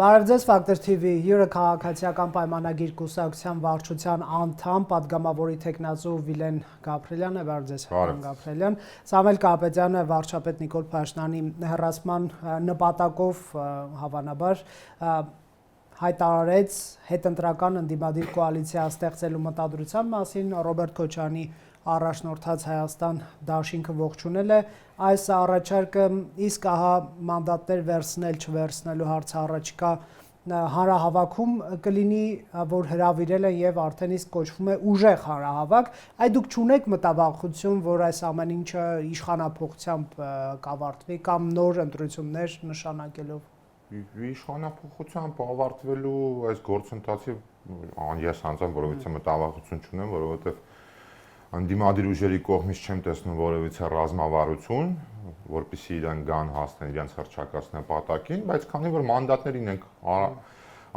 Բարև ձեզ, Ֆակտոր TV հյուրը քաղաքացիական պայմանագիր կուսակցության վարչության անդամ, պատգամավորի թեկնածու Վիլեն Գաբրելյանը, բարև ձեզ, պարոն Գաբրելյան, Սամվել Կարապետյանը, վարչապետ Նիկոլ Փաշինյանի հեռացման նպատակով հավանաբար հայտարարեց հետընտրական ընդդիմադիր կոալիցիա ստեղծելու մտադրության մասին, Ռոբերտ Քոչարյանի առաջնորդած Հայաստան դաշինքը ողջունել է այս առաջարկը, իսկ ահա մանդատներ վերցնել չվերցնելու հարցը առաջիկա հանրահավաքում կլինի, որ հրավիրել են եւ արդեն իսկ կոչվում է ուժեղ հանրահավաք, այդ դուք չունեք մտավախություն, որ այս ամեն ինչը իշխանափոխությամբ կավարտվի կամ նոր ընտրություններ նշանակելով Իշխանափոխությամբ ավարտվելու այս գործընթացի ես անձամբ որովհետեւ մտավախություն չունեմ, որովհետեւ Անդիմադիր ուժերի կողմից չեմ տեսնում որևիցե ռազմավարություն, որպեսզի իրենք գան հասնեն իրենց հռչակած նպատակին, բայց քանի որ մանդատներին ենք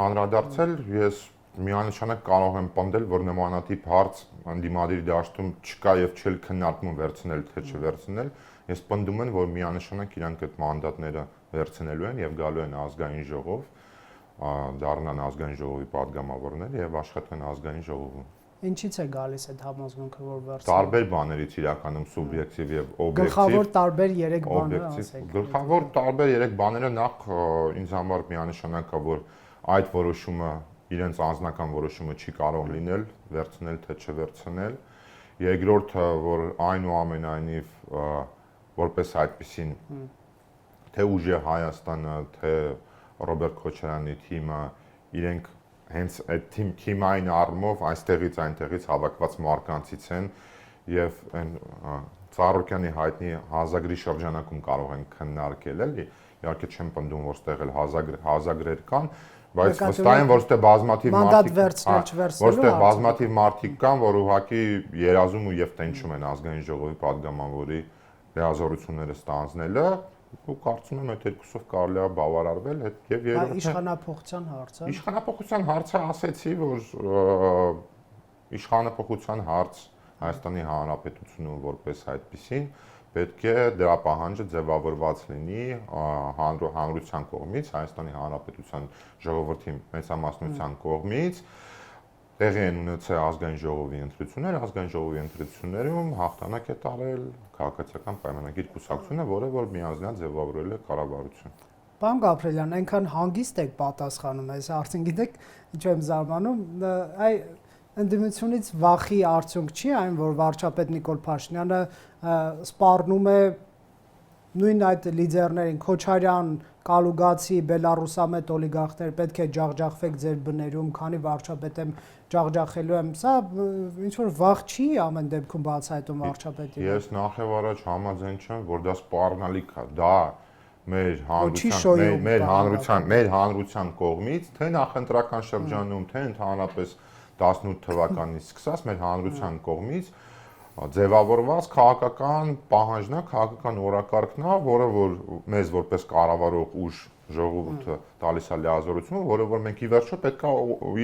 անդրադարձել, ես միանշանակ կարող եմ պնդել, որ նմանատիպ հարց անդիմադիր դաշտում չկա եւ չել քննարկվում վերցնել թե չվերցնել, ես պնդում եմ, որ միանշանակ իրանք այդ մանդատները վերցնելու են եւ գալու են ազգային ժողով, դառնան ազգային ժողովի падգամավորներ եւ աշխատեն ազգային ժողովում Ինչից է գալիս այդ համոզմունքը, որ վերցնել։ Տարբեր բաներից իրականում սուբյեկտիվ եւ օբյեկտիվ։ Գլխավոր տարբեր 3 բաներ ասեք։ Գլխավոր տարբեր 3 բաները նախ ինձ համար միանշանակ է, որ այդ որոշումը իրենց անձնական որոշումը չի կարող լինել, վերցնել թե չվերցնել։ Երկրորդը, որ այնուամենայնիվ որպես այդպեսին թե ուժը Հայաստանը, թե Ռոբերտ Քոչարյանի թիմը իրենք հենց այդ թիմային առումով այստեղից այնտեղից հավաքված մարկանցից են եւ այն Ծառուկյանի հայտնի հազագրի շրջանակում կարող են քննարկել էլի իհարկե չեմ պնդում որ ստեղ էլ հազագրեր կան բայց վստահ եմ որ ստե բազմաթիվ մարդիկ կան որ ուղղակի երազում ու եւ տենչում են ազգային ժողովի падգամավորի լիազորությունները ստանձնելը ու կարծում եմ այդ երկուսով կարելի է բավարարվել եւ երրորդը իշխանափոխության հարցը Իշխանափոխության հարցը ասեցի որ իշխանափոխության հարց Հայաստանի Հանրապետությունում որպես այդպեսին պետք է դրա պահանջը ձևավորված լինի հանրության կողմից Հայաստանի Հանրապետության ժողովրդի մեծամասնության կողմից տեղի են ունեցել ազգային ժողովի ընտրություններ, ազգային ժողովի ընտրություններում հաղթանակ է տարել քաղաքացիական պայմանագիր կուսակցությունը, որը որ միանձնյա ձևավորել է կառավարություն։ Պարոն Գաբրելյան, այնքան հանգիստ եք պատասխանում այս հարցին, գիտեք, ինչ եմ զարմանում, այ ընդդիմությունից վախի արդյունք չի այն, որ վարչապետ Նիկոլ Փաշինյանը սպառնում է նույն այդ լիդերներին Քոչարյան, Կալուգացի, Բելարուսամետ օլիգարխներ պետք է ջախջախվեք ձեր բներում, քանի վարչապետ եմ ջախջախելու եմ, սա ինչ որ վախ չի ամեն դեպքում բացահայտում վարչապետի։ Ես նախև առաջ համաձայն չեմ, որ դա սպառնալիք է, դա մեր հանրության կողմից, թե նախընտրական շրջանում, թե ընդհանրապես 18 թվականից սկսած մեր հանրության կողմից ձևավորված քաղաքական պահանջն է, քաղաքական օրակարգն է, որը որ մեզ որպես կառավարող ուժ ժողովուրդը տալիս է լիազորությունը, որը որ մենք ի վերջո պետք է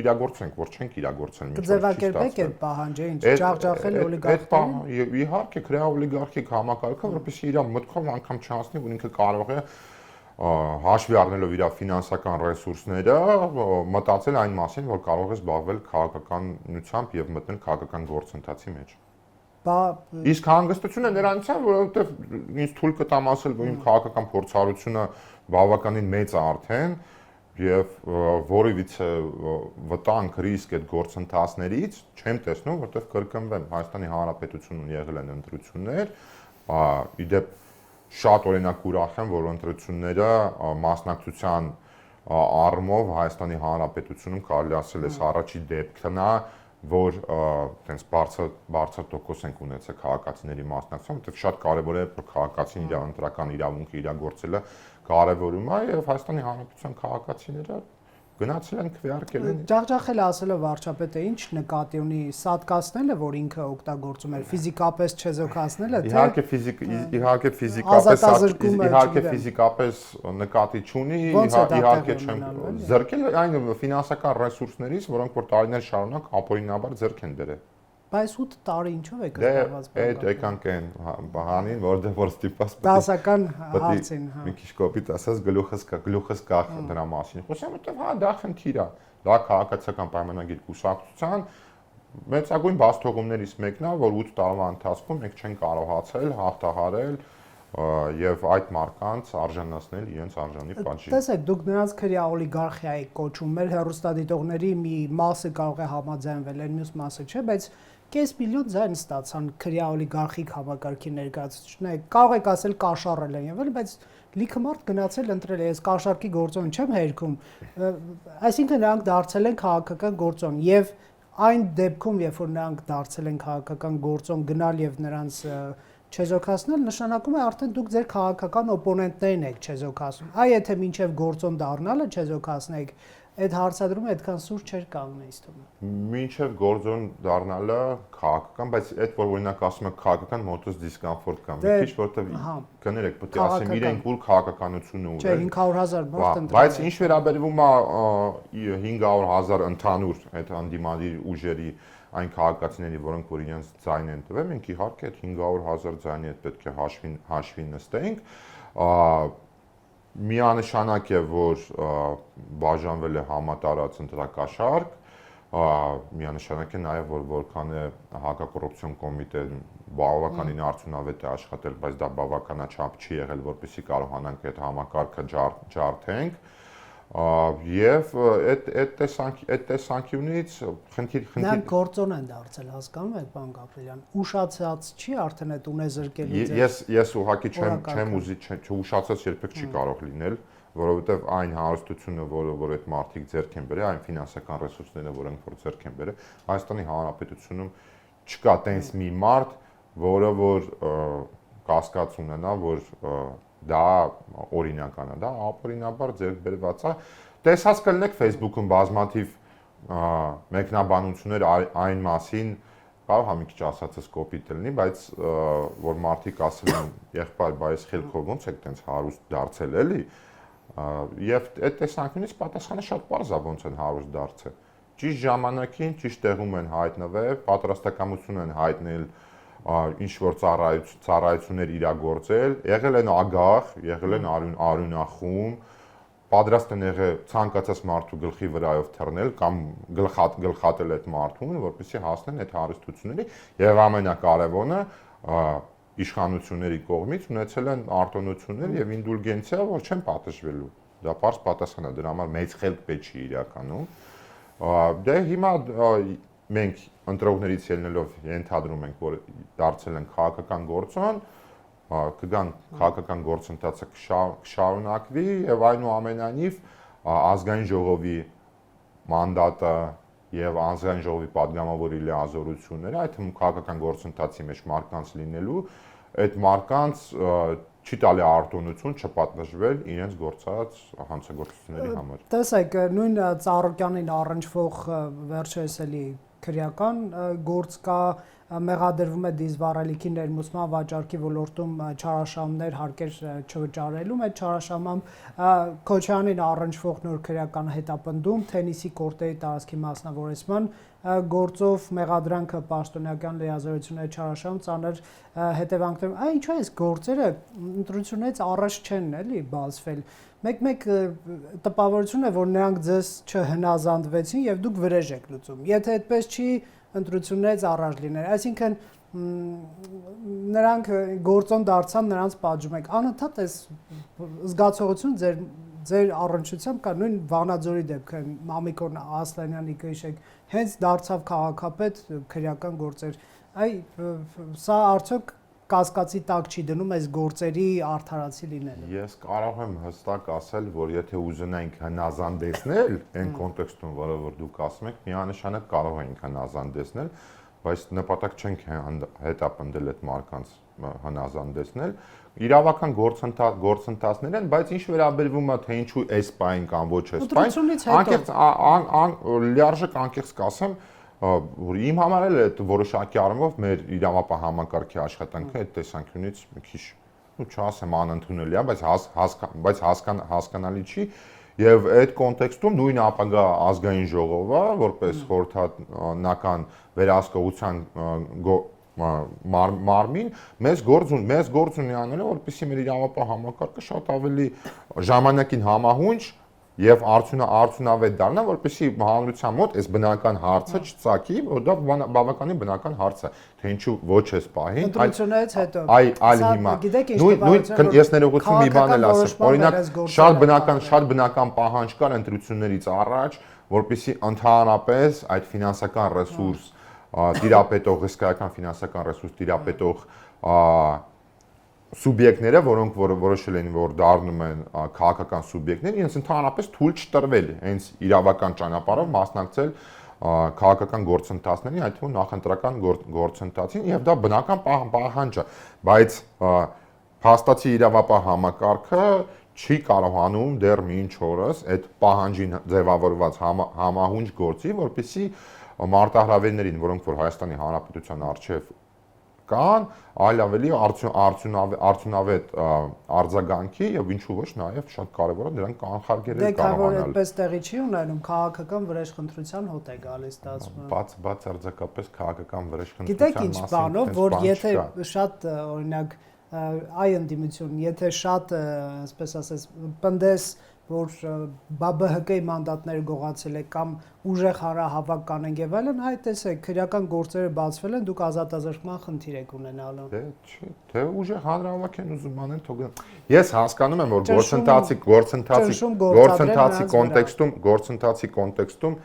իրագործենք, որ չենք իրագործել միջով։ Կձևակերպեք այդ պահանջը, ինչ ջախջախել օլիգարխներին։ Իհարկե, քրեա օլիգարխիկ համակարգը, որպեսզի իր մտքով անգամ չհասնի, որ ինքը կարող է հաշվի առնելով իր ֆինանսական ռեսուրսները մտածել այն մասին, որ կարող է զբաղվել քաղաքականությամբ եւ մտնել քաղաքական գործընթացի մեջ։ Իսկ հանգստությունը նրանից է, որովհետեւ ինձ թույլ կտամ ասել, որ իմ քաղաքական փորձառությունը բավականին մեծ է արդեն եւ որևիցե վտանգ ռիսկ այդ գործընթացներից չեմ տեսնում, որովհետեւ կրկնվեմ Հայաստանի Հանրապետությունում եղել են ընտրություններ, իդեպ շատ օրինակ ուրախ եմ, որ ընտրությունները մասնակցության առումով Հայաստանի Հանրապետությունում կարելի ասել է առաջի դեպքն է որ այտենց բարձր տոկոս ենք ունեցել քաղաքացիների մասնակցությամբ, որտեղ շատ կարևոր է որ քաղաքացին իր ընտրական իրավունքը իրագործելը կարևորում է եւ Հայաստանի Հանրապետության քաղաքացիները գնացել են քվեարկել են։ Ջախջախել ասելով վարչապետը ինչ նկատի ունի սատկացնելը, որ ինքը օգտագործում էր, ֆիզիկապես չեզոքացնելը, թե իհարկե ֆիզիկապես նկատի չունի, իհարկե չեմ զրկել այն ֆինանսական ռեսուրսներից, որոնք որ տարիներ շարունակ ապօրինաբար ձեռք են դրել։ Բայց 8 տարի ինչով եք զբաղված բանկով։ Այդ եկանք են բանին, որ ստիպած դասական հարցին, հա։ Մի քիչ կոպիտ ասած գլուխս կա դրա մասին։ Խոսեմ, որտեվ հա դա խնդիր է։ Դա քաղաքացիական պայմանագիր կուսակցության մեծագույն բացթողումներից մեկն է, որ 8 տարվա ընթացքում մենք չենք կարողացել հաղթահարել եւ այդ մարկանց արժանացնել իրենց արժանի պատժին։ Տեսեք, դուք նրանց քրյա օլիգարխիա եք կոչում, մեր հեռուստադիտողների մի մասը կարող է համաձայնվել, այն մյուս մասը չէ, բայց կես միլիոն ձայն ստացան քրյա օլիգարխիկ համակարգի ներկայացուցիչները։ Կարող եք ասել կաշառել են եղել, բայց լիքը մարդ գնացել ընտրել է, ես կաշառքի գործոն չեմ հերքում։ Այսինքն նրանք դարձել են քաղաքական գործոն եւ այն դեպքում, երբ որ նրանք դարձել են քաղաքական գործոն, գնալ եւ նրանց չեզոքացնել, նշանակում է արդեն դուք ձեր քաղաքական օպոնենտներին եք չեզոքացնում։ Այ եթե մինչև գործոն դառնալը չեզոքացնեք, այդ հարցադրումը այդքան սուր չէր կանգնի ինձ թվում է։ Մինչև գործոն դառնալը քաղաքական, բայց այդ որ օրինակ ասում եք քաղաքական մոտոց դիսկոմֆորտ կա, մի քիչ որտեվ կներեք, պետք է ասեմ իրենք ուր քաղաքականությունը ուր է։ Չէ, 500,000 մարդ ընտրել։ Բայց ինչ վերաբերվում է 500,000 ընդհանուր այդ անդիմադիր ուժերի այն քաղաքացիների, որոնք որ իրենց ձայն են տվել, մենք իհարկե այդ 500,000 ձայնի հետ պետք է հաշվին նստենք։ Միանշանակ է, որ բաժանվել է համատարած ընտրակաշարք, միանշանակ է նաև, որ որքան է հակակոռուպցիոն կոմիտեն բավականին արդյունավետ է աշխատել, բայց դա բավականաչափ չի եղել, որպեսզի կարողանանք այդ համակարգը ջարդենք։ Եվ այդ տեսանկյունից խնդիր Նրանք գործոն են դարձել, հասկանում եք, պարոն Գաբրելյան, ուշացած չի արդեն այդ ունեզրկելի Ես ուղղակի չեմ ուզի ուշացած երբեք չի կարող լինել, որովհետև այն հարստությունը, որ այդ մարդիկ ձեռք են բերել, այն ֆինանսական ռեսուրսները, որոնք որ ձեռք են բերել, Հայաստանի Հանրապետությունում չկա տենց մի մարդ, որը որ կասկած ունենա, որ դա օրինական է, դա ապօրինաբար ձեռք բերված է։ Տեսած կլինեք Facebook-ում բազմաթիվ մեկնաբանություններ այն մասին, կարող է մի քիչ ասածս կոպիտ լինի, բայց որ մարդիկ ասել են, եղբայր, բայց խելքով ոնց եք տենց հարուստ դարձել էլի, եւ այդ տեսանկյունից պատասխանը շատ պարզ է, ոնց են հարուստ դարձել։ Ճիշտ ժամանակին, ճիշտ տեղում են հայտնվել, պատրաստակամություն են հայտնել ինչ որ ծառայություններ իրագործել, եղել են ագահ, եղել են արյունախում, պատրաստ են եղել ցանկացած մարդու գլխի վրայով թռնել կամ գլխատել այդ մարդուն, որպեսզի հասնեն այդ հարստությունների եւ ամենակարևորը իշխանությունների կողմից ունեցել են արտոնություններ եւ ինդուլգենցիա, որ չեն պատժվելու։ Դա պարզ պատասխան է, դրա համար մեծ խելք պետք չի իրականում։ Դե հիմա մենք ընտրողներից ելնելով ենթադրում ենք, որ դարձել են քաղաքական գործոն, կգան քաղաքական գործընթացը կշարունակվի եւ այնուամենայնիվ ազգային ժողովի մանդատը եւ ազգային ժողովի падգամավորի լիազորությունները, այդ թվում քաղաքական գործընթացի մեջ մարկանց լինելու, այդ մարկանց չի տալի արտոնություն չպատնժվել իրենց գործած հանցագործությունների համար։ Տեսեք, նույն Ծառուկյանին առնչվող վերջերս էլի քրեական գործ կա, մեղադրվում է դիզվառելիքի ներմուծման վաճառքի ոլորտում չարաշահումներ հարկեր չվճարելում, այդ չարաշահմամբ Քոչյանին առնչվող նոր քրեական հետապնդում, թենիսի կորտերի տարածքի մասնավորեցման գործով մեղադրանքը պաշտոնական լիազորությունների չարաշահում ծանր հետևանքներով։ Այ ինչու այս գործերը ընտրությունից առաջ չեն էլի բացվել։ Մեկ տպավորություն է, որ նրանք ձեզ չհնազանդվեցին եւ դուք վրեժ եք լուծում։ Եթե այդպես չի, ընտրություններից առաջ լիներ։ Այսինքն նրանք գործոն դարձան, նրանց պատժում եք։ Անընդհատ այս զգացողություն ձեր առնչությամբ կա նույն Վանաձորի դեպքը, Մամիկոն Ասլանյանի կհիշեք, հենց դարձավ քաղաքապետ քրեական գործեր։ Այ սա արդյոք կասկածի տակ չի դնում այս գործերի արդարացի լինելը։ Ես կարող եմ հստակ ասել, որ եթե ուզենայինք հնազանդեցնել այն կոնտեքստում, որը որ դուք ասում եք, միանշանակ կարող ենք հնազանդեցնել, բայց նպատակ չենք հետապնդել այդ մարկանց հնազանդեցնել։ Իրավական գործընթացներ են, բայց ինչ վերաբերվում է թե ինչու այս պայն կամ ոչ այս պայն, լիարժեք անկեղծ կասեմ, որ իմ համար էլ այդ որոշակի առումով մեր իրավապահ համակարգի աշխատանքը այդ տեսանկյունից մի քիչ, չասեմ անընդունելի է, բայց հասկանալի չի Եվ այդ կոնտեքստում նույն ապագա ազգային ժողովը, որպես խորհրդանական վերահսկողության մարմին, մեծ գործ ունի անելու, որպեսզի մեր իրավապահ համակարգը շատ ավելի ժամանակին համահունչ եւ արդյունավետ դառնա, որպեսզի հանրության մոտ այս բնական հարցը չծագի, որ դա բավականին բնական հարց է, թե ինչու ոչ էս պահին, ընտրություններից հետո։ այլ հիմա նույն ես ներողություն մի բան էլ ասեմ, օրինակ շատ բնական պահանջ կար ընտրություններից առաջ, որպեսզի ընդհանրապես այդ ֆինանսական ռեսուրս տիրապետող հսկայական ֆինանսական ռեսուրս տիրապետող սուբյեկտները, որոնք որոշել են, որ դառնում են քաղաքական սուբյեկտներ, իրենց ընդհանրապես թույլ չտրվել հենց իրավական ճանապարհով մասնակցել քաղաքական գործընթացներին, այդ թվում նախընտրական գործընթացին, եւ դա բնական պահանջ է, բայց փաստացի իրավապահ համակարգը չի կարողանում դեռ մինչ օրս այդ պահանջին ձևավորված համահունչ գործի, որպեսզի մարտահրավերներին, որոնք որ Հայաստանի Հանրապետության արչև կան, այլ ավելի արդյունավետ արձագանքի եւ ինչու ոչ նաեւ շատ կարեւոր է դրանք կանխարգելել կարողանալ։ Դե այդպես տեղի չի ունենում, քաղաքական վրեժխնդրության հոտ է գալիս ստացվում։ Բացարձակապես քաղաքական վրեժխնդրության գիտեք ինչ բանով, որ եթե շատ օրինակ այ ընդդիմություն, եթե շատ, այսպես ասած, պնդես, որ ԲԲՀԿ-ի մանդատները գողացել է կամ ուժեղ հանրահավաք կանենք եւ այլն, այ տեսեք, քրեական գործերը բացվել են, դուք ազատազրկման խնդիր եք ունենալու։ Դե չի, թե ուժեղ հանրահավաք են ուզում անեն, թող ես հասկանում եմ, որ գործընթացի կոնտեքստում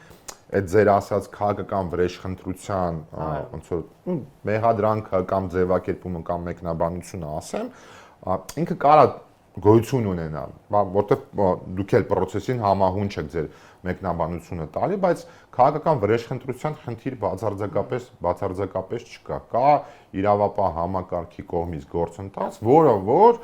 այդ ձեր ասած քաղաքական վրեժխնդրության ոնց որ մեղադրանքը կամ ձևակերպումը կամ մեկնաբանությունը ասեմ, ինքը կարա գոյություն ունենալ, որտեղ դուք էլ process-ին համահունչ եք ձեր մեկնաբանությունը տալի, բայց քաղաքական վրեժխնդրության խնդիր բացարձակապես չկա։ Կա իրավապահ համակարգի կողմից գործընթաց, որը որ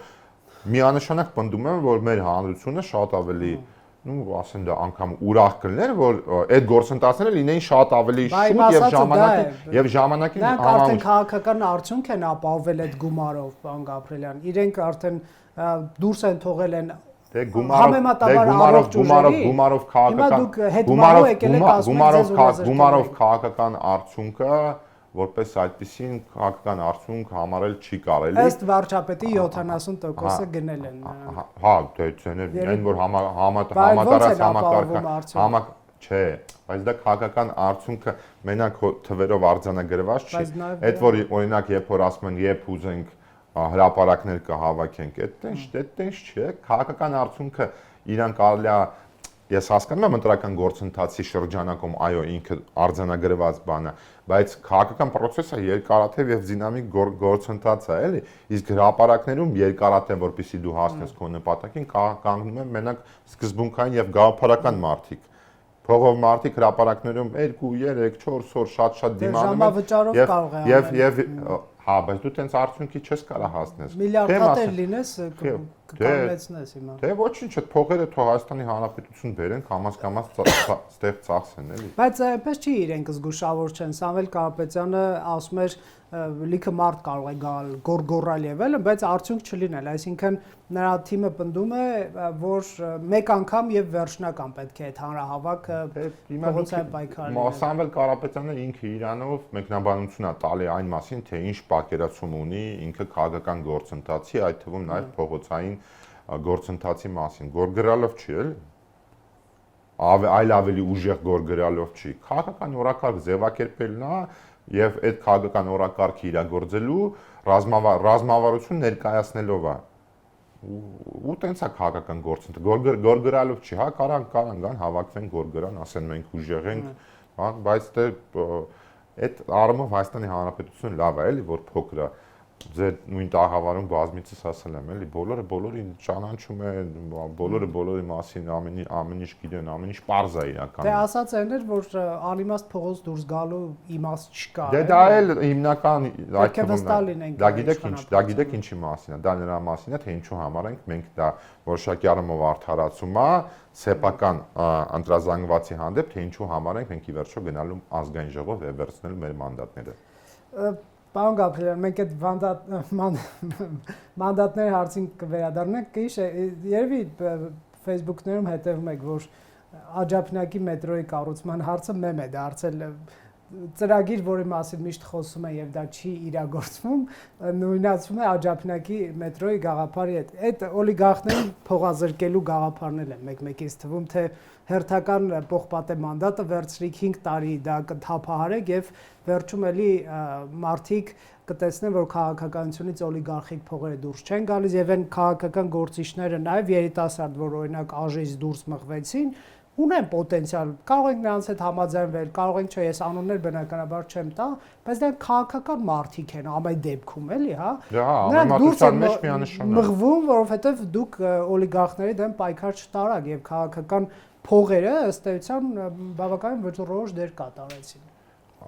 միանշանակ պնդում եմ, որ մեր հանրությունը շատ ավելի ասեմ դա անգամ ուրախ կլներ, որ այդ գործընթացները լինեին շատ ավելի շուտ եւ ժամանակին համահունչ։ Նրանք արդեն քաղաքական արդյունք են ապահովել այդ գումարով, պարոն Գաբրելյան։ Իրենք արդեն դուրս են թողել են գումարով քաղաքական արդյունքը որպես այդպեսին քաղաքական արդյունք համարել չի կարելի։ Ըստ վարչապետի 70%-ը գնել են։ Հա, դե այն որ համատարած չէ, բայց դա քաղաքական արդյունքը մենակ թվերով արձանագրված չի։ Այդ որ օրինակ երբ որ ասում են երբ ուզենք հրապարակներ կհավաքենք, այդտենց չէ, քաղաքական արդյունքը իրան կարելի է ես հասկանում եմ ընտրական գործընթացի շրջանակում այո ինքը արձանագրված բան է, բայց քաղաքական process-ը երկարատև եւ դինամիկ գործընթաց է, էլի, իսկ հրապարակներում երկարատև որպեսզի դու հասնես քո նպատակին կանգնում են մենակ սկզբունքային եւ գաղափարական մարդիկ։ Փողով մարդիկ հրապարակներում 2, 3, 4 օր շատ դիմանում եւ հա, բայց դու տենց արդյունքի չես կարող հասնես։ Միլիարդատեր լինես, կկամեցնես հիմա։ Դե ոչինչ, այդ փողերը թող Հայաստանի Հանրապետություն բերեն, կամաց ստեղ ծախսեն, էլի։ Բայց այդպես չի իրենք զգուշավոր չեն։ Սամվել Կարապետյանը ասում էր լիքը մարդ կարող է գալ գորգորալ եւ այլն, բայց արդյունք չլինել, այսինքն նրա թիմը պնդում է, որ մեկ անգամ եւ վերջնական պետք է այդ հանրահավաքը փողոցային պայքար լինի։ Սամվել Կարապետյանը ինքը իրանով մեկնաբանություն է տալի այն մասին, թե ինչ պատկերացում ունի ինքը քաղաքական գործընթացի, այդ թվում նաեւ փողոցային գործընթացի մասին։ Գորգրալով չի, էլի։ Այլ ավելի ուժեղ գորգրալով չի։ Քաղաքական օրակարգ ձևակերպելն է եւ այդ քաղաքական օրակարգը իրագործելու ռազմավարություն ներկայացնելով է։ Ու տենց է քաղաքական գործընթաց։ Գորգրալով չի, հա, կարան գան հավաքվեն գորգրան, ասեն մենք ուժեղ ենք, բայց դե այդ առումով Հայաստանի Հանրապետությունը լավ է, էլի, որ փոքր է։ Ձեր նույն տաղավարում բազմիցս ասել եմ, էլի, բոլորին ճանաչում են, բոլորի մասին ամեն ինչ գիտեն, ամեն ինչ պարզ է իրականում։ Դե ասած այն էր, որ անիմաստ փողոց դուրս գալու իմաստ չկա։ Դե դա էլ հիմնական այդ թվում է։ Դա գիտեք ինչի մասին է, դա նրա մասին է, թե ինչու համար ենք մենք դա որոշակի առումով արդարացում է սեփական ընտրազանգվածի հանդեպ, թե ինչու համար ենք մենք ի վերջո գնալու ազգային ժողով եւ վերցնել մեր մանդատները։ Պարոն Գաբրելյան, մենք այդ մանդատների հարցին կվերադառնանք, երևի Facebook-ներում հետևում եք, որ Աջափնյակի մետրոյի կառուցման հարցը մեմ է դարձել ծրագիր, որի մասին միշտ խոսում են եւ դա չի իրագործվում, նույնացվում է Աջափնյակի մետրոյի գաղափարի հետ։ Այդ օլիգարխներին փողազրկելու գաղափարն է մեկ-մեկից թվում, թե հերթական պողպատե մանդատը վերցրիք 5 տարի դա կթափահարեք եւ վերջում էլի մարդիկ կտեսնեն, որ քաղաքականությունից օլիգարխիկ փողերը դուրս չեն գալիս եւ այն քաղաքական գործիչները նաեւ երիտասարդ, որ օրինակ ԱԺ-ից դուրս մղվեցին, ունեն պոտենցիալ, կարող ենք նրանց հետ համաձայնվել, կարող ենք չէ, ես անուններ բնականաբար չեմ տա, բայց դա քաղաքական մարդիկ են ամեն դեպքում, էլի, հա։ Նրանք դուրս են մղվում, որովհետեւ դուք օլիգարխների դեմ պայքար չտարաք եւ քաղաքական փողերը ըստ էության բավականին վճռորոշ դեր կատարեցին։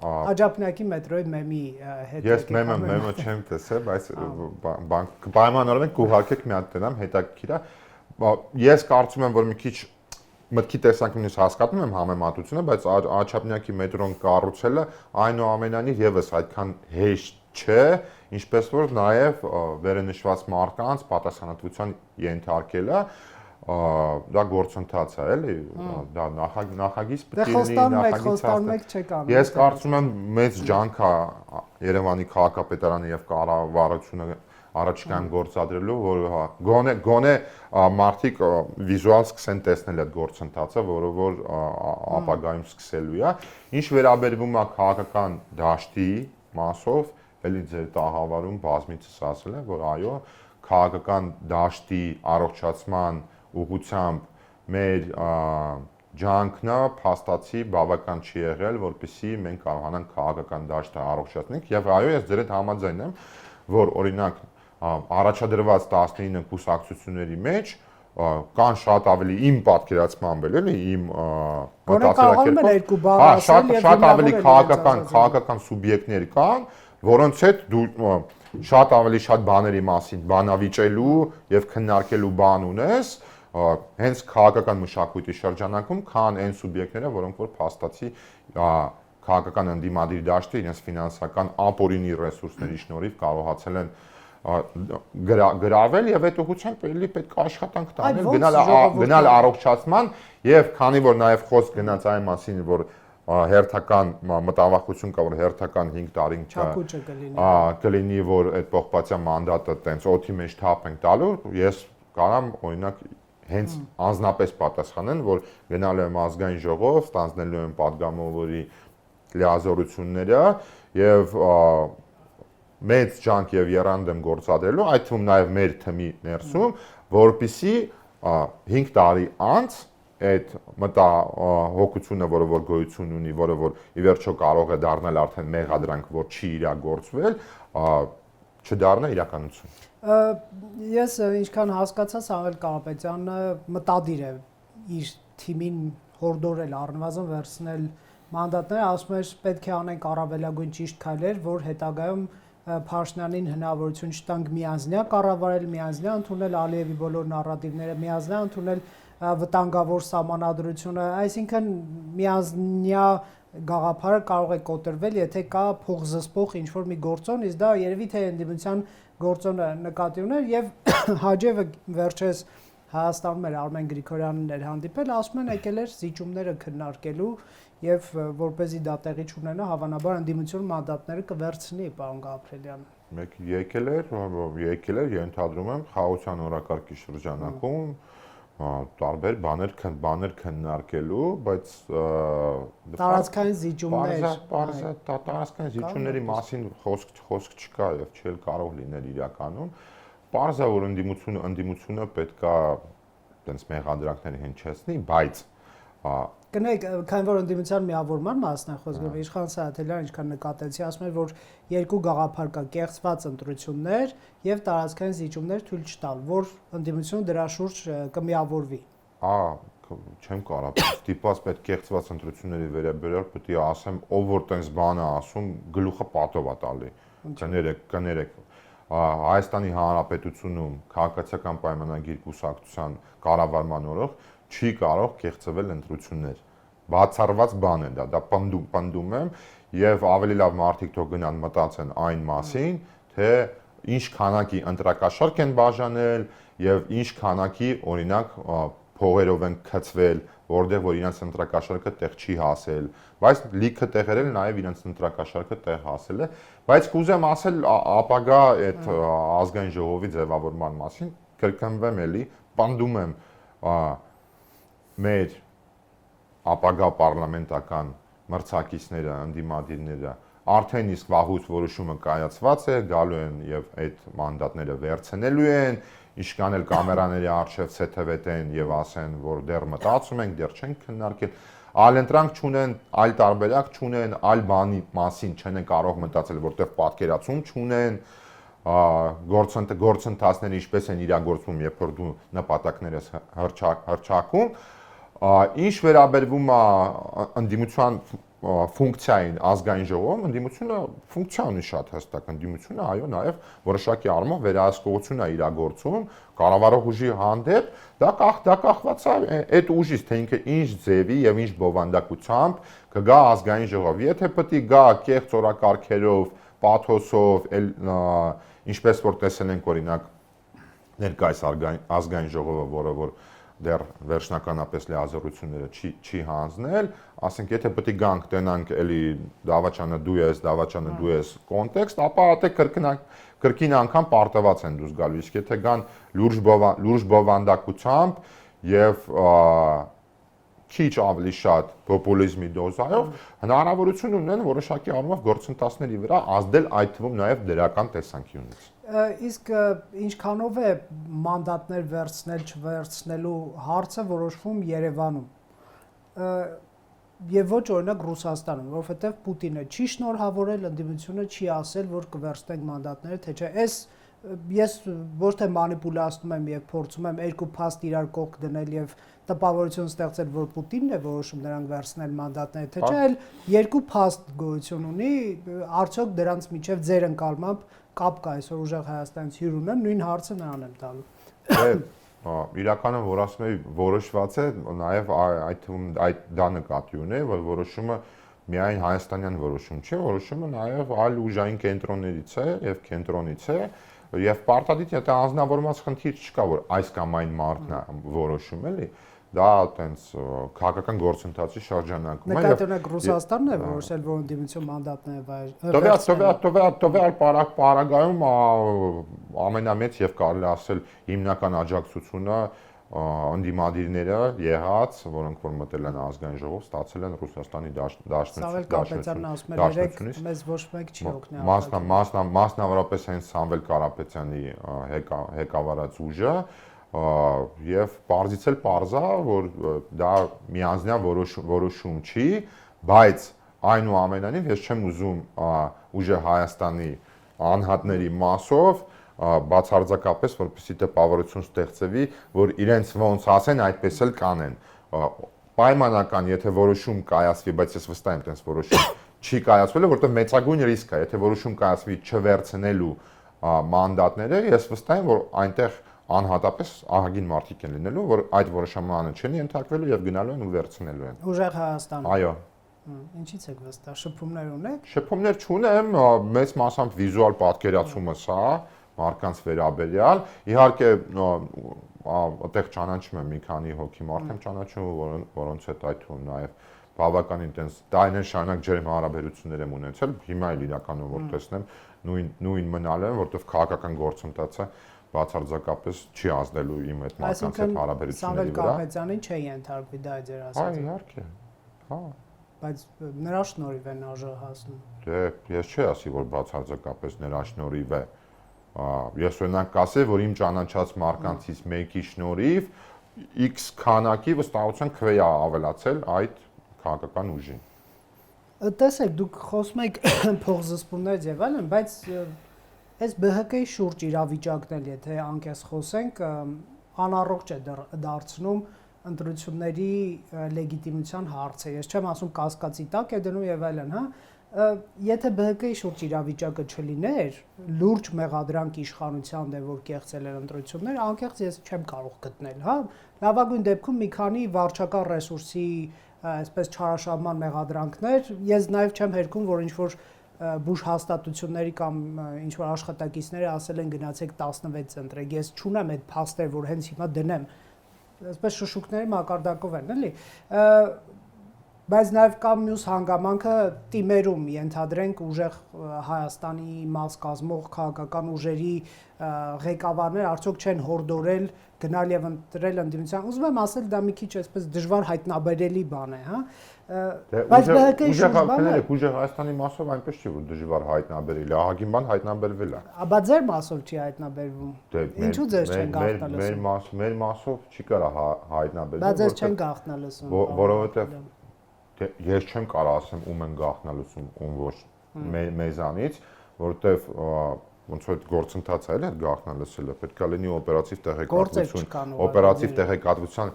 Աջափնյակի մետրոյի մեմի հետ ես մեմը չեմ տեսել, բայց պայմանավորենք կուղարկեք մի հատ դրամ, հետաքրքիր է։ Ես կարծում եմ, որ մի քիչ մտքի տեսանկյունից հասկանում եմ համեմատությունը, բայց Աջափնյակի մետրոն կառուցելը այնուամենայնիվ եւս այդքան հեշտ չէ, ինչպես որ նաեւ վերենշված մարդկանց պատասխանատվության ենթարկելը դա գործընթաց է, էլի, դա նախագիծ պետք է լինի, նախագիծ չեք։ Ես կարծում եմ մեծ ջանք է Երևանի քաղաքապետարանը եւ կառավարությունը առաջիկայում գործադրելու, որ գոնե մարդիկ վիզուալ սկսեն տեսնել այդ գործընթացը, որը որ ապագայում սկսելու է։ Ինչ վերաբերվում է քաղաքական դաշտի մասով, էլի ձեր տաղավարում բազմիցս ասել եմ, որ այո, քաղաքական դաշտի առողջացման ուղղությամբ մեր ջանքն է փաստացի բավական չի եղել, որպեսզի մենք կարողանանք քաղաքական դաշտը առողջացնել եւ այո, ես ձեր հետ համաձայն եմ, որ օրինակ առաջադրված 19 կուսակցությունների մեջ կան շատ ավելի իմ պատկերացմամբ էլի իմ մտածելակերպով շատ ավելի քաղաքական սուբյեկտներ կան, որոնց հետ դու շատ ավելի շատ բաների մասին բանավիճելու եւ քննարկելու բան ունես, հենց քաղաքական մշակույթի շրջանակում, քան այն սուբյեկտները, որոնք որ փաստացի քաղաքական ընդդիմադիր դաշտը իրենց ֆինանսական ապօրինի ռեսուրսների շնորհիվ կարողացել են գրավել եւ այդ ուղղությամբ էլի պետք է աշխատանք տանել, գնալ առողջացման եւ քանի որ նաեւ խոսք գնաց այն մասին, որ հերթական մտավախություն կա, որ հերթական 5 տարին կլինի, որ այդ պողպատյան մանդատը տենց օդի մեջ թափ ենք տալու, ես կարամ օրինակ հենց անձնապես պատասխանեն, որ գնալու եմ ազգային ժողով, ստանձնելու եմ падգամավորի լիազորությունները եւ մեծ ջանք եւ երանգ եմ գործադրելու, այդ թվում նաեւ մեր թմի ներսում, որպիսի 5 տարի անց այդ մտահոգությունը, որը որ գոյություն ունի, որը որ ի վերջո կարող է դառնալ արդեն մեղադրանք, որ չի իրագործվել, չդառնա իրականություն։ Ես ինչքան հասկացա, Սամվել Կարապետյանը մտադիր է իր թիմին հորդորել, առնվազն վերցնել մանդատները, ասում էր պետք է անենք առավելագույն ճիշտ քայլեր, որ հետագայում Փաշինյանին հնարավորություն չտանք միանձնյա կառավարել, միանձնյա ընդունել Ալիևի բոլոր նարատիվները, միանձնյա ընդունել վտանգավոր սահմանադրությունը, այսինքն միանձնյա գաղափարը կարող է կոտրվել, եթե կա փոխզսպող ինչ-որ մի գործոն, իսկ դա երևի թե ընդդիմության գործոնը նկատի ուներ եւ Հաջևը վերջերս Հայաստանում էր Արմեն Գրիգորյանն էր հանդիպել, ասում են եկել էր զիջումները քննարկելու եւ որպեսզի դա տեղի չունենա, հավանաբար ընդդիմություն մանդատները կվերցնի պարոն Գաբրելյան։ Մեկ եկել էր, ենթադրում եմ, խաղաղության օրակարգի շրջանակում տարբեր բաներ քննարկելու, բայց տարածքային զիջումներ, տարածքային զիջումների մասին խոսք չկա եւ չէ կարող լինել իրականում։ Պարզ է, որ ընդդիմությունը պետքա այդպես մեղադրանքների հնչեցնի, բայց կնեք, քանի որ ընդդիմության միավորման մասն է խոսքը, Իշխան Սահակյանն ինչքան նկատեցի, ասում էր, որ երկու գաղափար կա՝ կեղծված ընտրություններ եւ տարածքային զիջումներ թույլ չտալ, որ ընդդիմությունը դրա շուրջ կմիավորվի։ Չեմ կարող, ստիպված պետք կեղծված ընտրությունների վերաբերյալ պետք է ասեմ, ով որ տենց բան է ասում, գլուխը պատով է տալի։ Կներեք Հայաստանի Հանրապետությունում քաղաքացիական պայմանագիր կուսակցության կառավարման օրոք չի կարող կեղծվել ընտրություններ։ Բացառված բան է դա պնդում եմ եւ ավելի լավ մարդիկ թող գնան մտածեն այն մասին, թե ինչ քանակի ընտրակաշարք են բաժանել եւ ինչ քանակի օրինակ փողերով են գծվել, որտեղ որ իրենց ընտրակաշառքը տեղ չի հասել, բայց լիքը տեղեր էլ նաև իրենց ընտրակաշառքը տեղ հասել է, բայց կուզեմ ասել ապագա այդ ազգային ժողովի ձևավորման մասին, կրկնվեմ էլի, պնդում եմ մեր ապագա պարլամենտական մրցակիցները, ընդդիմադիրները արդեն իսկ վաղուց որոշումը կայացված է, գալու են եւ այդ մանդատները վերցնելու են, իշքան էլ կամերաների առջև CTV-ն եւ ասեն, որ դեռ մտածում ենք, դեռ չենք քննարկել, այլընտրանք չունեն, այլ տարբերակ չունեն, այլ բանի մասին չեն կարող մտածել, որտեղ պատկերացում չունեն, գործընթացները ինչպես են իրագործվում, երբ որ դու նպատակներս հռչակում, ինչ վերաբերվում է ընդդիմության ֆունկցիային ազգային ժողովում, ընդդիմությունը ֆունկցիա ունի շատ հստակ, ընդդիմությունը այո նաև որոշակի առումով վերահսկողություն է իրագործում կառավարող ուժի հանդեպ, դա կախված է այդ ուժից, թե ինքը ինչ ձևի եւ ինչ բովանդակությամբ կգա ազգային ժողով, եթե պետք է գա կեղծ օրակարգերով, պաթոսով, ինչպես որ տեսել ենք օրինակ ներկայիս ազգային ժողովը, որը որ դեռ վերջնականապես լիազորությունները չի հանձնել, ասենք եթե պետք է գանք տենանք էլի դավաճանը դու ես կոնտեքստ, ապա ատե կրկին անգամ պարտված են դուրս գալու, իսկ եթե գան լուրջ բովանդակությամբ եւ քիչ ավելի շատ պոպուլիզմի դոզայով հնարավորություն ունեն որոշակի առումով գործընթացների վրա ազդել այդ թվում նաև դրական տեսանկյունից։ Իսկ ինչքանով է մանդատներ վերցնել չվերցնելու հարցը որոշվում Երևանում եւ ոչ օրինակ Ռուսաստանում, որովհետեւ Պուտինը չի շնորհավորել, ընդդիմությունը չի ասել, որ կվերցնենք մանդատները, թե չէ, ես ոչ թե մանիպուլացնում եմ եւ փորձում եմ երկու փաստ իրար կողք դնել եւ տպավորություն ստեղծել, որ Պուտինն է որոշում նրանք վերցնել մանդատները, թե չէ, այլ երկու փաստ գոյություն ունի, արդյոք դրանց միջև ձեր ընկալմամբ կապ կա, այսօր ուժեղ Հայաստանից հյուր ունեմ, նույն հարցը նրան եմ տալու։ Իրականում որ ասում եմ որոշված է նաև այդ թվում դա նկատի ունի, որ որոշումը միայն հայաստանյան որոշում չէ, որոշումը նաև այլ ուժային կենտրոններից է եւ կենտրոնից է եւ պարտադիր եթե անձնավորված խնդիր չկա, որ այս կամ այն մարդն է որոշում էլի, դա այտենց քաղաքական գործընթացի շրջանակում է։ Նկատի ունեք Ռուսաստանն է որոշել, որ ընդդիմություն մանդատները Տվյալ պարագայում ամենամեծ եւ կարելի ասել հիմնական աջակցությունը ընդդիմադիրները եղած, որոնք որ մտել են ազգային ժողով, ստացել են Ռուսաստանի դաշնությունից։ Մեզ ոչ մեկ չի օգնել։ Մասնավորապես հենց Սամվել Կարապետյանի հեկավարած ուժը եւ բարձից էլ parza, որ դա միանձնյա որոշում չի, բայց այնուամենայնիվ ես չեմ ուզում ուժը Հայաստանի անհատների մասով բացարձակապես որպեսզի տպավորություն ստեղծվի, որ իրենց ոնց ասեն, այդպես էլ կանեն։ Պայմանական, եթե որոշում կայացվի, բայց ես վստահ եմ, այդպես որոշում չի կայացվել, որովհետեւ մեծագույն ռիսկ է, եթե որոշում կայացվի չվերցնելու մանդատները, ես վստահ եմ, որ այնտեղ անհատապես ահագին մարդիկ են լինելու, որ այդ որոշմանը չեն ենթարկվելու եւ գնալու են ու վերցնելու են։ Ուժեղ Հայաստանը։ Այո։ Ինչի՞ց եք վստահ, շփումներ ունեք։ Շփումներ չունեմ, մեծ մասամբ վիզուալ պատկերացումը սա մարդկանց վերաբերյալ, իհարկե այդտեղ ճանաչում եմ մի քանի հոգի մարդ եմ ճանաչում, որոնց հետ այդ թվում նաև բավականին տենց տարիներ շարունակ ջերմ հարաբերություններ եմ ունեցել, հիմա էլ իրականում որ տեսնեմ նույն մնալու են, որովհետև քաղաքական գործընթացը բացարձակապես չի ազդելու իմ այդ մարդկանց հետ հարաբերությունների վրա։ Սամվել Կարապետյանին չի ենթարկվի դա ձեր ասած։ Հա, իհարկե։ Հա։ Բայց նրա շնորհիվ են ԱԺ հասնում։ Դե ես չի ասի, որ բացարձակապես նրա շնորհիվ է։ Ես օրինակ կասեի, որ իմ ճանաչած մարկանցից մեկի շնորհիվ X քանակի վստահության քվեի ավելացել այդ քաղաքական ուժին։ Տեսեք, դուք խոսում եք փողզսպուններից եւ այլն, բայց այս ԲՀԿ-ի շուրջ իրավիճակն էլ, եթե անկես խոսենք, անառողջ է դարձնում ընտրությունների լեգիտիմության հարցը։ Ես չեմ ասում կասկածի տակ է դնում եւ այլն, հա։ Եթե ԲՀԿ-ի շուրջ իրավիճակը չլիներ, լուրջ մեղադրանք իշխանության դեմ, որ կեղծել են ընտրություններ, անկեղծ ես չեմ կարող գտնել, հա։ Լավագույն դեպքում մի քանի վարչական ռեսուրսի, այսպես չարաշահման մեղադրանքներ, ես նաեւ չեմ հերքում, որ ինչ որ բուժ հաստատությունների կամ ինչ որ աշխատակիցները ասել են գնացեք 16 ընտրեք, ես չունեմ այդ փաստեր, որ հենց հիմա դնեմ, այսպես շշուկների մակարդակով են, էլի։ Բայց նաև կա մյուս հանգամանքը թիմերում ենթադրենք ուժեղ Հայաստանի մաս կազմող քաղաքական ուժերի ղեկավարներ արդյոք չեն հորդորել գնալ եւ ընտրել ընդդիմության։ Ուզում եմ ասել դա մի քիչ այսպես դժվար հայտնաբերելի բան է, հա։ Բայց ԲՀԿ-ի շրջանը ուժեղ Հայաստանի մասով այնպես չի որ դժվար հայտնաբերելի, ահագին բան հայտնաբերվել է։ Աբա ձեր մասով չի հայտնաբերվում։ Ինչու ձեզ չեն գաղտնալսում։ Մեր մասով չի կարա հայտնաբերել։ Բայց ձեզ չեն գաղտնալսում։ Որովհետեւ ես չեմ կարող ասեմ ում են գաղտնալսում, ում ոչ մեզանից, որովհետեւ ոնց որ գործընթաց է էլ գաղտնալսելը, պետք է լինի օպերատիվ տեղեկատվություն, օպերատիվ տեղեկատվության։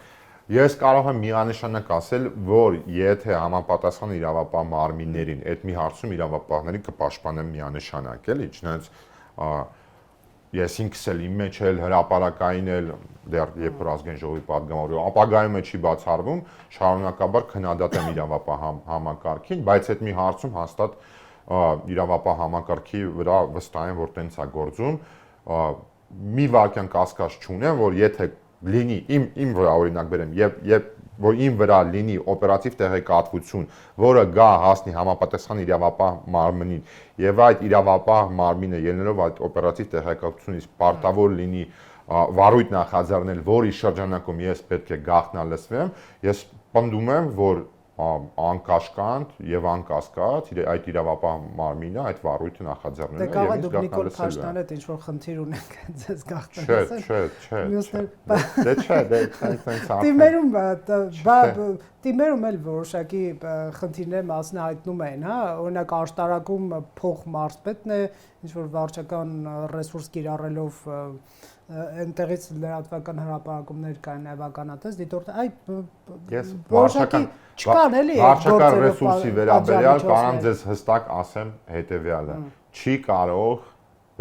Ես կարող եմ միանշանակ ասել, որ եթե համապատասխան իրավապահ մարմիններին այդ մի հարցում իրավապահների կպաշտպանեմ միանշանակ, էլի, չնայած ես ինքս էլ իմ մեջ էլ հրապարակային էլ դեռ երբ որ ազգային ժողովի պատգամավորը ապագայում է չի բացառվում, շարունակաբար քննադատեմ իրավապահ համակարգին, բայց այդ մի հարցում հաստատ իրավապահ համակարգի վրա վստահ եմ, որ տենց է գործում, մի վարքյան կասկած չունեմ, որ եթե լինի իմ վրա օրինակ բերեմ եւ որ իմ վրա լինի օպերատիվ տեղեկատվություն, որը գա հասնի համապատասխան իրավապահ մարմնին եւ այդ իրավապահ մարմինը ելնելով այդ օպերատիվ տեղեկատվությունից պարտավոր լինի վարույթ նախաձեռնել, որի շրջանակում ես պետք է գաղտնալսվեմ, ես պնդում եմ, որ անկաշկանդ եւ անկասկած այդ իրավապահ մարմինը այդ վարույթը նախաձեռնել է եւ ինձ գաղտնալսել է։ Դե կարող է դուք Նիկոլ Փաշտանյանը ինչ որ խնդիր ունենք ձեզ գաղտնալսել։ Չէ։ Թիմերում էլ որոշակի խնդիրներ մասնահայտնում են, հա, օրինակ աշտարակում փող մարզպետն է, ինչ որ վարչական ռեսուրս կիրառելով այնտեղից լրատվական հրապարակումներ կային նաև ականատես դիտորդը այդ որոշակի չկան էլի վարչական ռեսուրսի վերաբերյալ կարամ ձեզ հստակ ասեմ հետեւյալը չի կարող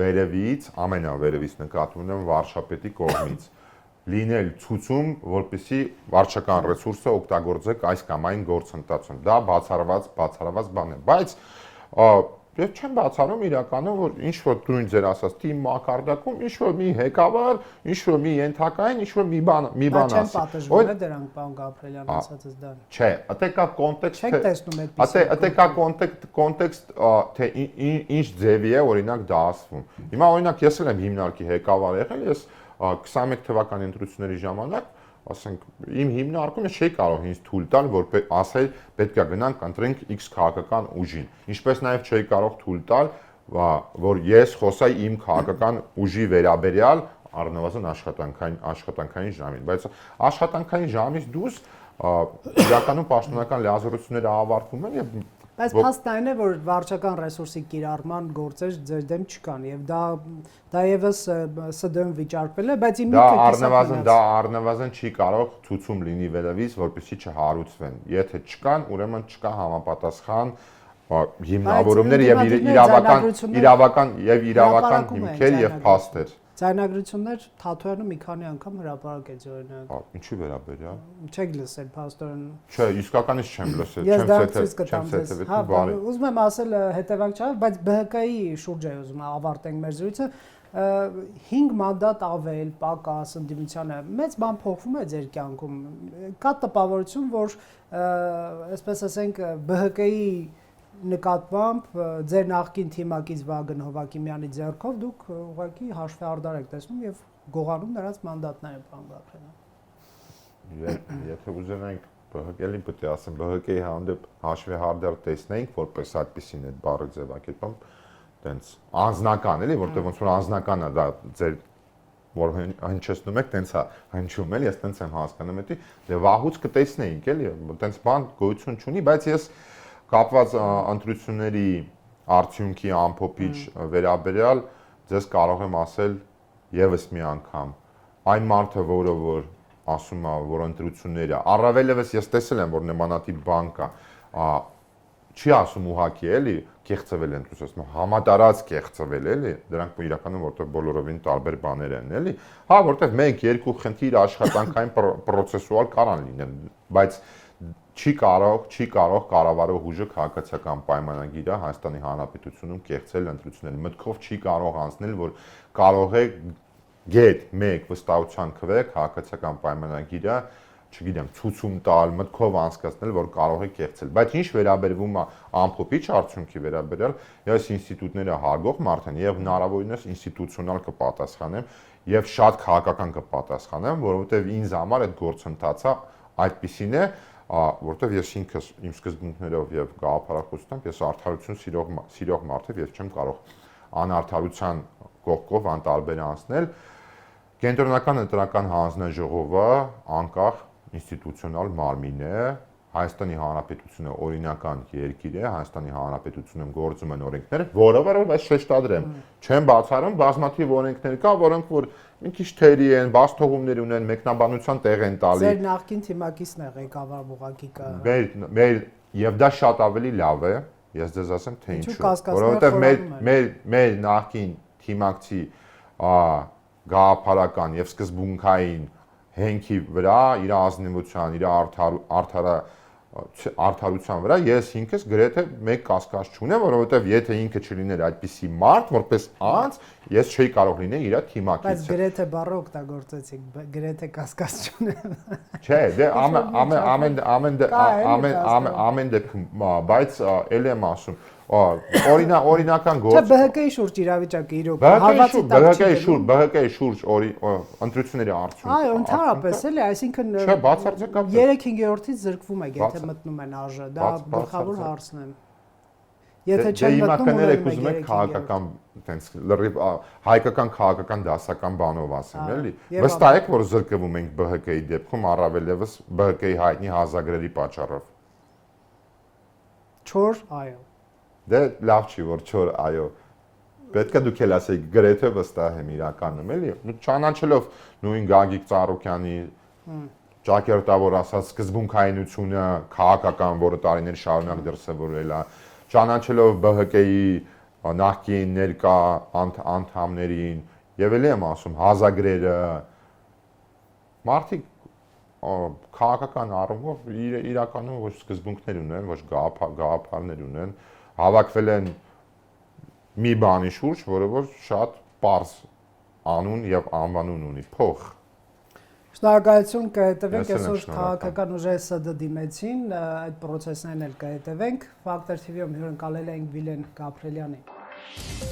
վերևից ամենավերևից նկատվում եմ վարչապետի կողմից լինել ցուցում, որպեսզի վարչական ռեսուրսը օգտագործեք այս կամ այն գործընթացում։ Դա բացառված բան է, բայց ես չեմ բացառում իրականում, որ ինչ որ դու ինձ ասած թիմ մակարդակում ինչ որ մի հեկավար, ինչ որ մի ենթակային, ինչ որ մի բան ասի։ Չեմ պատժվում է դրանք, պարոն Գաբրելյան, ասածս դա։ Չէ, ատե կա կոնտեքստ։ Չեք տեսնում այդպես։ Ատե կա կոնտեքստ, թե ինչ ձևի է օրինակ դա ասվում։ Հիմա օրինակ ես էլ եմ հիմնարկի հեկավար եղել, ես 21 թվականի ընտրությունների ժամանակ, ասենք, իմ հիմնարկում ես չի կարող ինձ թույլ տալ, որ ասել պետք է գնանք ընտրենք X քաղաքական ուժին։ Ինչպես նաև չի կարող թույլ տալ, որ ես խոսայի իմ քաղաքական ուժի վերաբերյալ առնվազն աշխատանքային ժամին, բայց աշխատանքային ժամից դուրս իրականում պաշտոնական լիազորությունները ավարտվում են եւ Բայց փաստն այն է, որ վարչական ռեսուրսի կիրառման գործեր ձեր դեմ չկան եւ դա եւս ՍԴ-ում վիճարկվել է, բայց իմ միտքը դա առնվազն չի կարող ցուցում լինի վերևից, որպեսզի չհարուցվեն։ Եթե չկան, ուրեմն չկա համապատասխան հիմնավորումներ եւ իրավական հիմքեր եւ փաստեր։ Ձայնագրություններ Թաթոյանը մի քանի անգամ հրապարակեց օրինակ։ Ինչի վերաբերյալ։ Չեք լսել փաստորեն։ Չէ, իսկականից չեմ լսել, Ուզում եմ ասել հետևանք, բայց ԲՀԿ-ի շուրջ է ուզում ավարտենք մեր զրույցը։ 5 մանդատ ավել, պակաս ընդդիմությանը մեծ բան փոխվում է ձեր կյանքում։ Կա տպավորություն, որ այսպես ասենք ԲՀԿ-ի նկատմամբ ձեր նախկին թիմակից Վագն Հովակիմյանի ձեռքով դուք ուղղակի հաշվի արդար եք տեսնում եւ գողանում նրանց մանդատները, պարոն Գաբրելյան։ Եթե ուզենայինք ԲՀԿ-ին պետք է ասեմ, ԲՀԿ-ի հանդեպ հաշվի արդար տեսնեինք, որպես այդպեսին այդ բառը ձևակերպում, տենց անձնական էլի, որտեղ ոնց որ անձնական է դա ձեր որ հնչեցնում եք, տենց է հնչում էլի, ես տենց եմ հասկանում էլի, դե վաղուց կտեսնեինք էլի, տենց բան գոյություն չունի, բայց ես կապված ընտրությունների արդյունքի ամփոփիչ վերաբերյալ ձեզ կարող եմ ասել եւս մի անգամ այն մարդը, որը որ ասում է, որ ընտրությունները առավելևս ես տեսել եմ, որ նմանատիպ բան կա, չի ասում ուղակի էլի կեղծվել են, դուք ասում համատարած կեղծվել էլի, դրանք իրականում որտեղ բոլորովին տարբեր բաներ են էլի, հա, որտեղ մենք երկու խնդիր աշխատանքային պրոցեսուալ կարան լինեն, բայց չի կարող կառավարող ուժը քաղաքացիական պայմանագիրը Հայաստանի Հանրապետությունում կեղծել ընտրությունները։ Մտքով չի կարող անցնել, որ կարող է գետ 1 վստահության քվե քաղաքացիական պայմանագիրը չգիտեմ, ցուցում տալ, մտքով անցկացնել, որ կարող է կեղծել։ Բայց ինչ վերաբերվում է ամփոփիչ արդյունքի վերաբերյալ, ես ինստիտուտները հարգող մարդ եմ եւ հնարավորինս ինստիտուցիոնալ կպատասխանեմ եւ շատ քաղաքական կպատասխանեմ, որովհետեւ ինձ համար այդ գործընթացը այդպիսին է, որովհետեւ ես ինքս իմ սկզբունքներով եւ գաղափարախոսությամբ ես արդարություն սիրող մարդ եմ եւ չեմ կարող անարդարության կողքով անտարբեր անցնել։ Կենտրոնական ընտրական հանձնաժողովը անկախ ինստիտուցիոնալ մարմին է, Հայաստանի Հանրապետությունը օրինական երկիր է, Հայաստանի Հանրապետությունում գործում են օրենքներ, որովհետև այս շեշտադրեմ, չեմ բացառում բազմաթիվ օրենքներ կա, որոնք որ մի քիչ թերի են, բաց թողումներ ունեն, մեկնաբանության տեղ են տալի։ Ձեր նախկին թիմակիցն է ղեկավար ուղղակի կա։ Մեր եւ դա շատ ավելի լավ է, ես ձեզ ասեմ թե ինչու, որովհետև մեր նախկին թիմակցի գաղափարական եւ սկզբունքային հենքի վրա, իր ազնվության, իր արդարության վրա ես ինքս գրեթե մեկ կասկած չունեմ, որովհետև եթե ինքը չլիներ այդպիսի մարդ, որպես անձ, ես չէի կարող լինել իր թիմակիցը։ Բայց գրեթե բառը օգտագործեցիք, գրեթե կասկած չունեմ։ Չէ, դե ամեն դեպքում, բայց ել եմ ասում, օրինական գործ։ Չէ, ԲՀԿ-ի շուրջ իրավիճակը իրոք հարվածի տակ չի։ ԲՀԿ-ի շուրջ ընտրությունների արդյունքը։ Այո, ընդհանրապես էլի, այսինքն Չէ, բացարձակապես 3/5-ից զրկվում եք, եթե մտնում են ԱԺ, դա գլխավոր հարցն է։ Եթե չեն մտնում, ուզում եք քաղաքական, տենց լրիվ հայկական քաղաքական դասական բանով ասեմ, էլի։ Վստահ եք, որ զրկվում ենք ԲՀԿ-ի դեպքում, առավելևս ԲՀԿ-ի հայտնի հազագրերի պատճառով։ Չոր, այո։ Դե լավ չի, որ չոր, այո։ Պետք է դուք էլ ասեք, գրեթե վստահ եմ իրականում, էլի։ Չանաչելով նույն Գագիկ Ծառուկյանի ճակերտավոր ասած սկզբունքայինությունը, քաղաքական, որը տարիներ շարունակ դրսևորել է, ճանաչելով ԲՀԿ-ի նախկին ներկա անդամներին, եւ ելի եմ ասում, հազագրերը, մարդիկ քաղաքական առումով իրականում ոչ սկզբունքներ ունեն, ոչ գաղափարներ ունեն, հավաքվել են մի բանի շուրջ, որը որ շատ պարզ անուն եւ անվանուն ունի, փող։ Շնորհակալություն, կհետևենք, այսօր քաղաքական ուժերը ՍԴ դիմեցին, այդ process-ներն էլ կհետևենք։ Factor TV-ում հյուրընկալել ենք Վիլեն Գաբրելյանին։